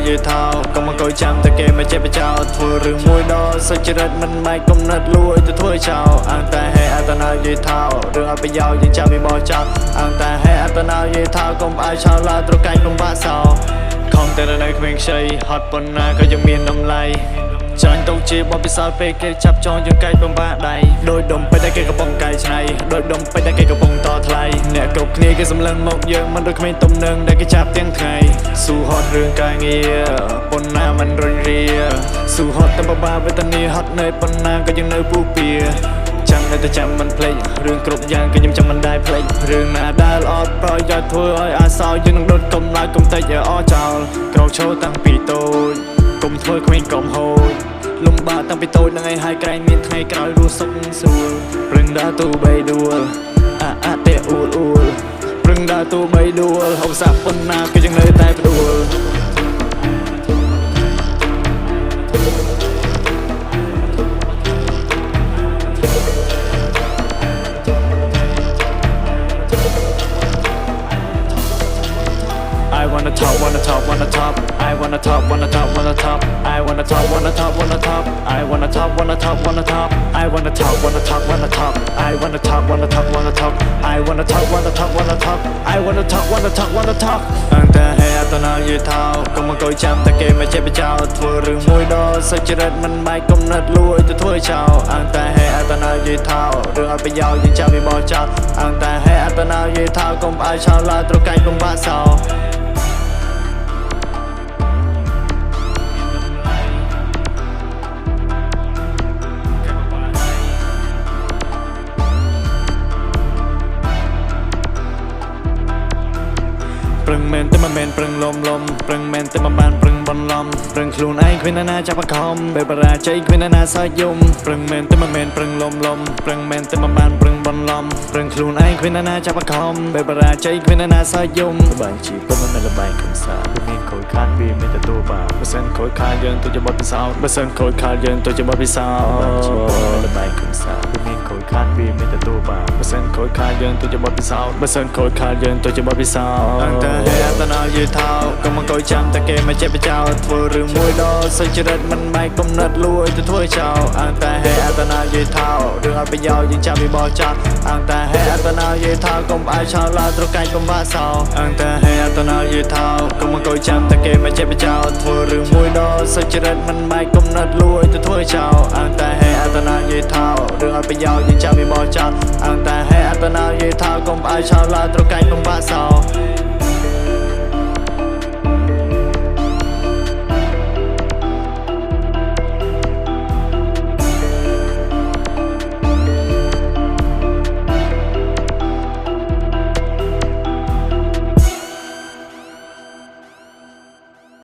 យឺថោកុំមកកុយចាំតែគេមិនចេះបចោធ្វើរឿងមួយដល់សុចរិតមិនបែកគំនិតលួចទៅធ្វើចោលអង្តែហេអត្តនាយឺថោរឿងអត់ប្រយោជន៍យើងចាំវាបោះចោលអង្តែហេអត្តនាយឺថោកុំឲ្យឆោឡាត្រកាយកុំបាក់សោខំតែនៅក្មេងខ្ចីហត់ប៉ុណ្ណាក៏ยังមានតម្លៃចាញ់ទៅជាបបពិសោធន៍ពេលគេចាប់ចងយើងកាយបំបាដៃដោយដុំពេជ្រតែគេកំពុងកាយឆ្នៃដោយដុំពេជ្រតែគេកំពុងតថ្លៃអ្នកគ្រប់គ្នាគេសម្លឹងមកយើងមិនដូចក្មេងទំនឹងដែលគេចាប់ទាំងថ្ងៃស៊ូហត់រឿងការងារប៉ុណ្ណាមិនរុញរាស៊ូហត់តែបបាវេទនាហត់នៅប៉ុណ្ណាក៏ยังនៅពុះពៀចាំនៅតែចាំមិនភ្លេចរឿងគ្រប់យ៉ាងក៏ខ្ញុំចាំមិនដែរភ្លេចរឿងណាដែលអត់ប្រយោជន៍ធ្វើឲ្យអាសោយើងនឹងដុតកុំឡើយកុំតិចឲ្យអស់ចោលក្រោកឈរតាំងពីតូចកុំធ្វើក្មេងកុំហូចលំបាកតាំងពីតូចនឹងឲ្យហើយក្រែងមានថ្ងៃក្រោយរស់សុខស្រួលព្រឹងដើរទូបីដួលអតែអ៊ូលព្រឹងដើរទូបីដួលហូបសាក់ប៉ុណ្ណាក៏ยังនៅតែផ្ដួលI wanna top, wanna top, wanna top. I wanna top, wanna top, wanna top. I wanna top, wanna top, wanna top. I wanna top, wanna top, wanna top. I wanna top, wanna top, wanna top. I wanna top, wanna top, wanna top. I wanna top, wanna top, wanna top. I wanna top, wanna top, wanna top. អង្តែហេអត្តនាយឺថោកុំមកកុយចាំតែគេមិនចេះបចោធ្វើរឿងមួយដល់សុចរិតមិនបែកគំនិតលួចទៅធ្វើចោលអង្តែហេអត្តនាយឺថោរឿងអត់ប្រយោជន៍យើងចាំវាបោះចោលអង្តែហេអត្តនាយឺថោកុំឲ្យឆោឡាត្រកាយបំបាក់សោព្រឹងមែនតែមិនមែនព្រឹងលំព្រឹងមែនតែមិនបានព្រឹងបន្លំព្រឹងខ្លួនឯងគ្មានណាចាប់បង្ខំពេលបរាជ័យគ្មានណាសើចយំព្រឹងមែនតែមិនមែនព្រឹងលំព្រឹងមែនតែមិនបានព្រឹងបន្លំព្រឹងខ្លួនឯងគ្មានណាចាប់បង្ខំពេលបរាជ័យគ្មានណាសើចយំល្បែងជីវិតមិនមែនល្បែងកំសាន្តមានខូចខាតវាមានតែតួបាបើសិនខូចខាតយើងទៅជាបទពិសោធន៍បើសិនខូចខាតយើងទៅជាបទពិសោធន៍ជីវិតមិនមែនល្បែងកំសាន្តមានខូចខាតវាមានតែតួបាបើសិនខូចខាតយើងទៅជាបទពិសោធន៍បើសិនខូចខាតយើងទៅជាបទពិសោធន៍អង្តែហេអត្តនាយឺថោកុំមកកុយចាំតែគេមិនចេះបចោធ្វើរឿងមួយដល់សុចរិតមិនបែកគំនិតលួចទៅធ្វើចោលអង្តែហេអត្តនាយឺថោរឿងអត់ប្រយោជន៍យើងចាំវាបោះចោលអង្តែហេអត្តនាយឺថោកុំឲ្យឆោឡាត្រកាយកុំបាក់សោអង្តែហេអត្តនាយឺថោកុំមកកុយចាំតែគេមិនចេះបចោធ្វើរឿងមួយដល់សុចរិតមិនបែកគំនិតលួចទៅធ្វើចោលអង្តែហេអត្តនាយឺថោរឿងអត់ប្រយោជន៍យើងចាំវាបោះចោលអង្តែហេអត្តនាយឺថោកុំឲ្យឆោឡាត្រកាយកុំបាក់សោ